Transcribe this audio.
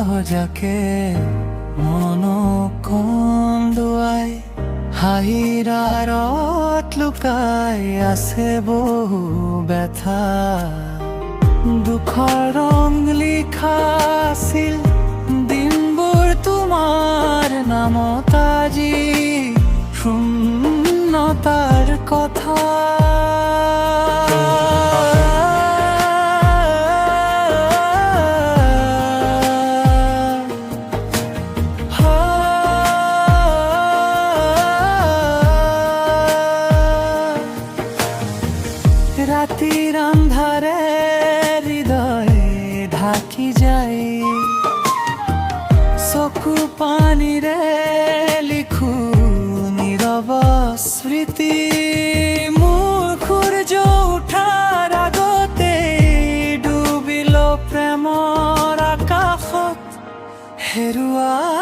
সহজাকে মন কন্দুৱাই হাঁহিৰাৰত লুকাই আছে বহু ব্যথা দুখৰ ৰং লিখা আছিল দিনবোৰ তোমাৰ নামত আজি শূন্যতাৰ কথা রাতির আন্ধারে হৃদয় ঢাকি যায় চকু পানীৰে লিখো নীৰৱ স্মৃতি মোৰ সূৰ্য উঠাৰ আগতে ডুবিল প্ৰেমৰ আকাশত হেৰুৱা